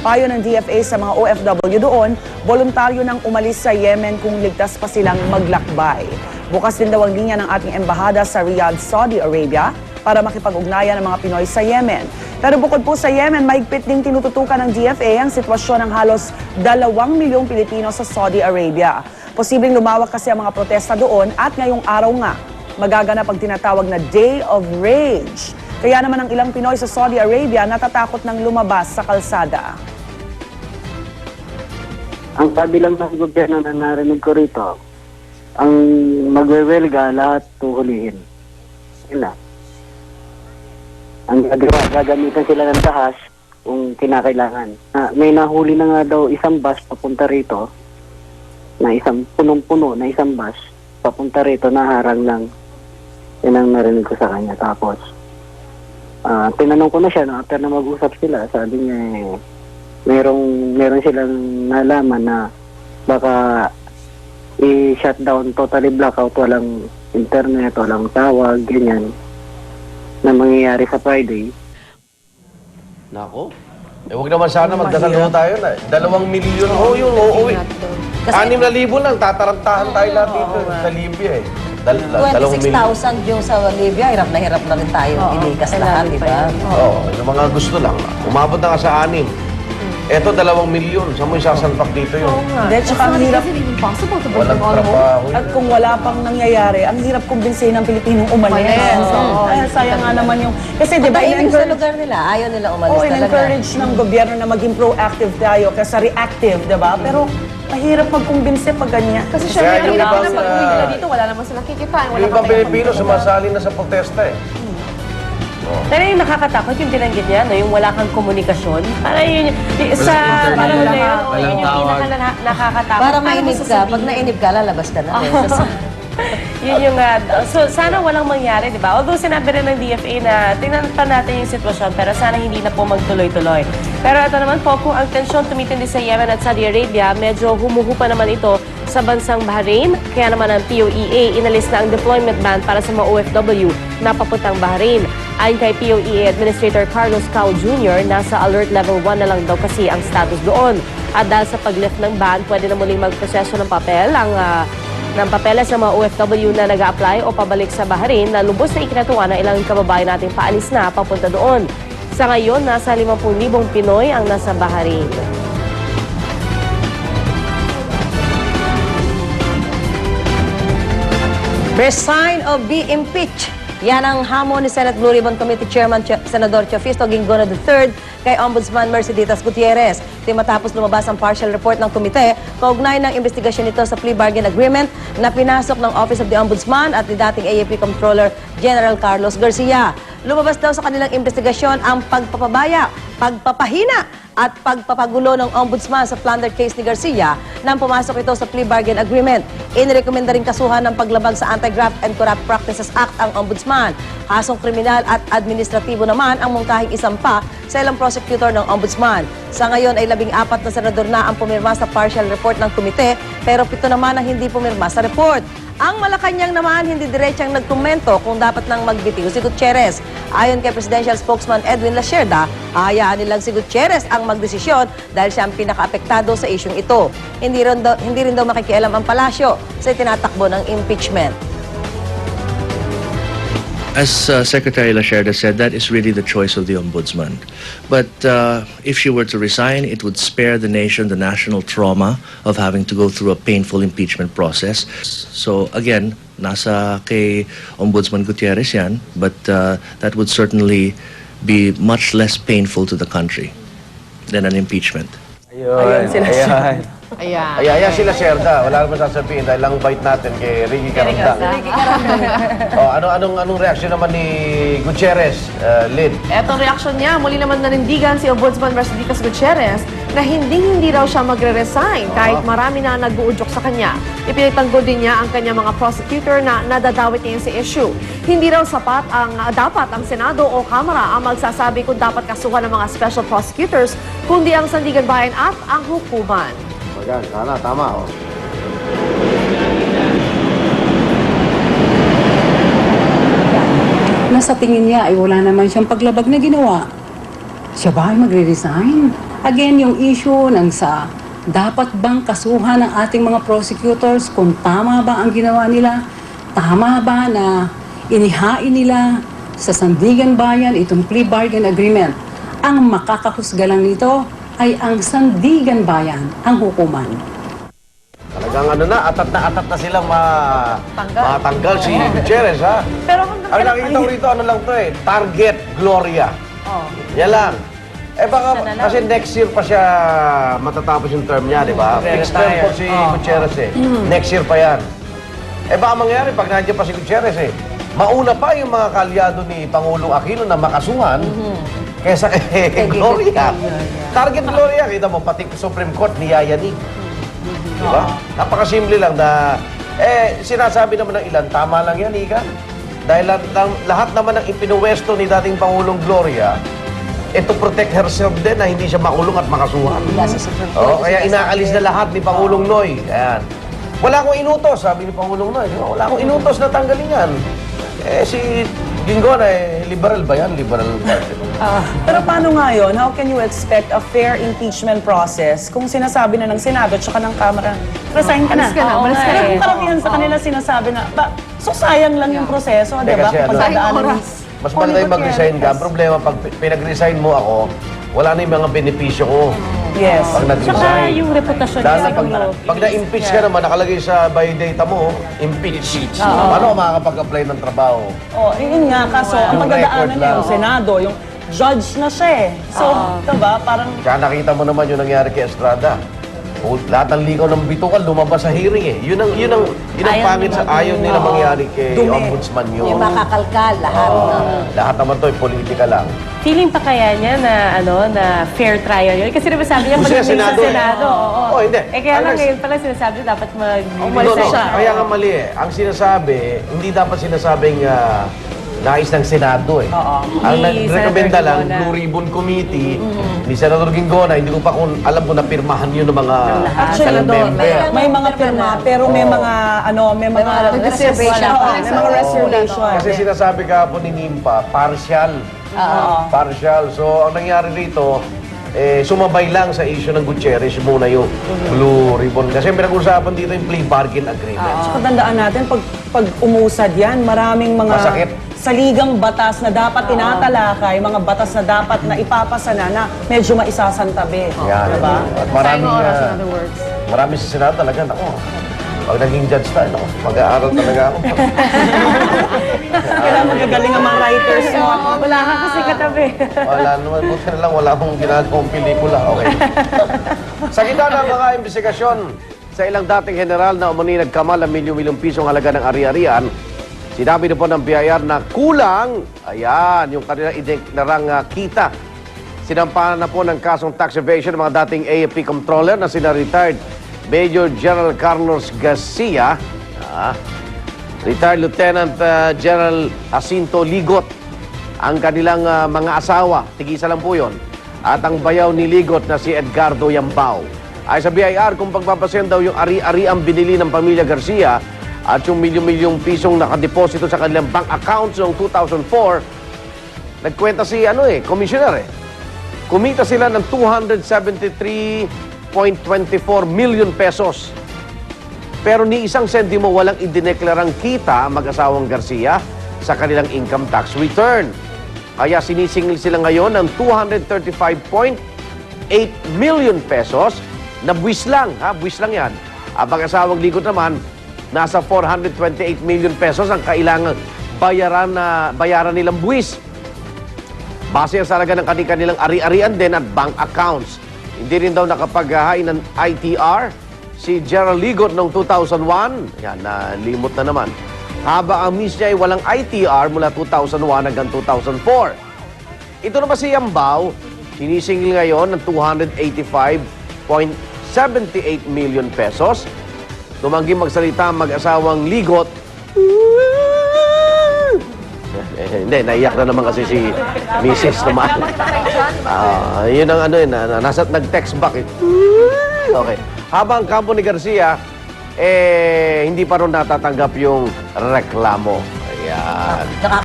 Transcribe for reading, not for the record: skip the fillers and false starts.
Payo ng DFA sa mga OFW doon, voluntaryo nang umalis sa Yemen kung ligtas pa silang maglakbay. Bukas din daw ang linya ng ating embahada sa Riyadh, Saudi Arabia para makipag-ugnayan ng mga Pinoy sa Yemen. Pero bukod po sa Yemen, mahigpit ding tinututukan ng DFA ang sitwasyon ng halos 2 milyong Pilipino sa Saudi Arabia. Posibleng lumawak kasi ang mga protesta doon at ngayong araw nga, magaganap ang tinatawag na Day of Rage. Kaya naman ang ilang Pinoy sa Saudi Arabia natatakot ng lumabas sa kalsada. Ang sabi lang ng gobyerno na narinig ko rito, ang magwewelga lahat tuhulihin. Yun na. Ang gagamitan sila ng dahas kung kinakailangan. May nahuli na nga daw isang bus papunta rito, na isang punong-puno na isang bus papunta rito na harang lang. Yan ang narinig ko sa kanya. Tapos, tinanong ko na siya, no, after na mag-usap sila, sabi niya meron silang nalaman na baka i-shutdown, totally blackout, walang internet, walang tawag, ganyan, na mangyayari sa Friday. Nako. Huwag naman sana magdasal ho tayo na. 2 milyon ho yung uuwi. 6,000 lang, tatarantahan tayo lahat dito sa Libya eh. 26,000 yung sa Libya, hirap na rin tayo inikas lahat, di ba? Oo, yung mga gusto lang. Umabot na nga sa 6. Eto, 2 milyon. Saan mo isasalpak dito yun? Hindi, tsaka ang hirap. Walang trabaho. At kung wala pang nangyayari, ang hirap kumbinsihin ng Pilipinong umalis. Kaya sayang nga naman yung... Kasi di ba, Tahimik sa lugar nila, ayaw nila umalis talaga. in-encourage ng gobyerno na maging proactive tayo kaysa reactive, di ba? Pero mahirap magkumbinsi pag ganyan. Kasi Kaya syempre, yung kailangan ibang, na pag-uwi nila dito, wala naman silang kikitain, wala Yung ibang pang Pilipino, sumasali na sa protesta eh. Pero yung nakakatakot yung binanggit niya, no? Yung wala kang komunikasyon. Para yun, sa panahon na yun, yun yung nakakatakot. Para mainip ka, pag nainip ka, lalabas ka na. Yun yung, so sana walang mangyari, di ba? Although sinabi rin ng DFA na tingnan pa natin yung sitwasyon, pero sana hindi na po magtuloy-tuloy. Pero ito naman po, kung ang tensyon tumitindi sa Yemen at Saudi Arabia, medyo humuhupa naman ito sa bansang Bahrain. Kaya naman ang POEA, inalis na ang deployment ban para sa mga OFW na papuntang Bahrain. Ayon kay POEA Administrator Carlos Cao Jr., nasa alert level 1 na lang daw kasi ang status doon. At dahil sa pag-lift ng ban, pwede na muling magproseso ng papel ng papeles ng mga OFW na nag-a-apply o pabalik sa Bahrain na lubos na ikinatuwa ng ilang kababayan nating paalis na papunta doon. Sa ngayon, nasa 50,000 Pinoy ang nasa Bahrain. Resign or be impeached. Yan ang hamon ni Senate Blue Ribbon Committee Chairman Senador Teofisto Gingono III kay Ombudsman Mercedes Gutierrez. Ito matapos lumabas ang partial report ng komite kaugnay ng investigasyon nito sa plea bargain agreement na pinasok ng Office of the Ombudsman at ni dating AFP Comptroller General Carlos Garcia. Lumabas daw sa kanilang investigasyon ang pagpapabaya, pagpapahina at pagpapagulo ng Ombudsman sa plunder case ni Garcia nang pumasok ito sa plea bargain agreement. Inirekomenda rin kasuhan ng paglabag sa Anti-Graft and Corrupt Practices Act ang Ombudsman. Kasong kriminal at administratibo naman ang mungkahing isampa sa ilang prosecutor ng Ombudsman. Sa ngayon ay 14 na senador na ang pumirma sa partial report ng komite, pero 7 naman ang hindi pumirma sa report. Ang Malacanang naman hindi diretsang nagkomento kung dapat nang magbitiw si Gutierrez. Ayon kay Presidential Spokesman Edwin Lasherda, hayaan nilang si Gutierrez ang magdesisyon dahil siya ang pinaka-apektado sa isyung ito. Hindi rin daw makikialam ang palasyo sa tinatakbo ng impeachment. As Secretary Lasherda said, that is really the choice of the Ombudsman. But if she were to resign, it would spare the nation the national trauma of having to go through a painful impeachment process. So again, nasa kay Ombudsman Gutierrez yan, but that would certainly be much less painful to the country than an impeachment. Ayun sila. Ayan. Ayan sila, Serda. Wala naman sasabihin dahil lang bite natin kay Ricky Caranda. Anong reaksyon naman ni Gutierrez, Lynn? Etong reaksyon niya, muli naman nanindigan si Ombudsman Mercedes Gutierrez na hindi raw siya magre-resign kahit marami na nag-uudyok sa kanya. Ipinitanggol din niya ang kanyang mga prosecutor na nadadawit niya sa issue. Hindi raw sapat dapat ang Senado o Kamara ang magsasabi kung dapat kasuhan ng mga special prosecutors, kundi ang Sandigan Bayan at ang hukuman. Ayan, sana, tama. Oh. Na sa tingin niya ay wala naman siyang paglabag na ginawa. Siya ba ay magre-resign? Again, yung issue ng sa dapat bang kasuhan ng ating mga prosecutors kung tama ba ang ginawa nila, tama ba na inihain nila sa Sandigan Bayan itong plea bargain agreement. Ang makakahusga lang nito ay ang Sandigan Bayan, ang hukuman. Talagang ano na atat na silang matanggal si Gutierrez, ha? Pero hanggang Ang nakikita ko rito, ano lang to eh, Target Gloria. Yan lang. Eh baka, Sana lang. kasi next year pa siya matatapos yung term niya, di ba? Fixed term po si Gutierrez eh. Next year pa yan. Eh baka mangyari pag nandiyan pa si Gutierrez eh. Mauna pa yung mga kalyado ni Pangulong Aquino na makasuhan kesa kay Gloria. Target Gloria, kita mo, pati Supreme Court niyayanig. Di ba? Napakasimple lang na, sinasabi naman ng ilan, tama lang yan, Ika. Dahil lahat naman ng ipinuwesto ni dating Pangulong Gloria, to protect herself din na hindi siya makulong at makasuhan. Kaya inaalis na lahat ni Pangulong Noy. Ayan. Wala akong inutos, sabi ni Pangulong Noy. Wala akong inutos na tanggalin yan. Si Ginggona, liberal ba yan? Liberal party. Pero paano nga yun? How can you expect a fair impeachment process kung sinasabi na ng Senado at saka ng Kamara, resign ka na? Alis ka na, umalis ka Pero na. kung karamihan sa kanila sinasabi na, so sayang lang yung proseso, di ba? Kasi ano, Kapag dadaanan sayang ni- Mas maganda yung mag-resign ka. Ang problema, pag pinag-resign mo ako, wala na yung mga benepisyo ko. Yes. Pag Saka nag-resign. yung reputasyon Dahil niya na pag na-impeach ka naman, nakalagay sa by data mo, impeach. Paano ka makakapag-apply ng trabaho? Oh, yun nga, kaso ang Yung pagdadaanan record niya yung lang. Senado, yung judge na siya eh. So, diba, parang Kaya nakita mo naman yung nangyari kay Estrada. Lahat ng likaw ng bitukan lumabas sa hearing eh. Yun ang pangit sa ayaw nila mangyari kay Dumi. Ombudsman yun. Yung makakalkal, lahat. Lahat naman to, politika lang. Feeling pa kaya niya na na fair trial yun? Kasi diba sabi niya Kasi magiging sa Senado eh. Senado. Oo. Oh, hindi. Kaya lang Ang- ngayon pala sinasabi niya dapat No, mag-resign siya. Kaya nga mali eh. Ang sinasabi, hindi dapat sinasabing nais ng Senado eh. Ang Ni nagrekomenda Senator lang, Ginggona. Blue Ribbon Committee, ni Senator Ginggona, hindi ko pa alam kung napirmahan yun ng mga Actually, member. may mga pirma, pero may mga, may mga reservation Oo, pa. may mga reservation. Kasi sinasabi kahapon ni Nimpa, partial. Partial. So, ang nangyari dito, sumabay lang sa issue ng Gutierrez muna yung Blue Ribbon. Kasi pinag-usapan dito yung plea bargain agreement. Saka tandaan natin, pag umusad yan, maraming mga Masakit. saligang batas na dapat tinatalakay, mga batas na dapat na ipapasa na medyo maisasantabi. Yan. Diba? At maraming, Sayang oras, in other words. marami sa Senado talaga, nako. Pag naging judge tayo, nako, mag-aaral talaga ako. Kailangan magagaling ang mga writers mo. Wala ka kasi katabi. Wala naman, buti na lang, wala akong ginagawang pelikula. Okay. Sa gitna ng mga investigasyon sa ilang dating general na umani nagkamal ang milyon-milyong pisong halaga ng ari-arian, sinabi na po ng BIR na kulang, ayan, yung kanilang ideklarang kita. Sinampahan na po ng kasong tax evasion ng mga dating AFP controller na sina retired Major General Carlos Garcia, retired Lieutenant General Jacinto Ligot, ang kanilang mga asawa, tigisa lang po yun, at ang bayaw ni Ligot na si Edgardo Yambao. Ay sa BIR, kung pagpapasen daw yung ari-ari ang binili ng pamilya Garcia at yung milyon-milyong pisong nakadeposito sa kanilang bank accounts noong 2004, nagkwenta si commissioner kumita sila ng 273.24 million pesos. Pero ni isang sentimo walang idineklarang kita mag-asawang Garcia sa kanilang income tax return. Kaya sinisingil sila ngayon ng 235.8 million pesos na buwis lang, buwis lang yan. Ang mag-asawang Ligot naman, nasa 428 million pesos ang kailangang bayaran nilang buwis. Base sa halaga ng kanilang ari-arian din at bank accounts. Hindi rin daw nakapaghahain ng ITR si Gerald Ligot noong 2001. Yan, nalimot na naman. Habang ang miss niya ay walang ITR mula 2001 hanggang 2004. Ito naman si Yambao, sinisingil ngayon ng 285.78 million pesos. Tumanggi magsalita ang mag-asawang Ligot. Hindi, naiyak na naman kasi si Mrs. naman. Yun ang nag-text back. Okay. Habang kampo ni Garcia, hindi pa rin natatanggap yung reklamo. Ayan.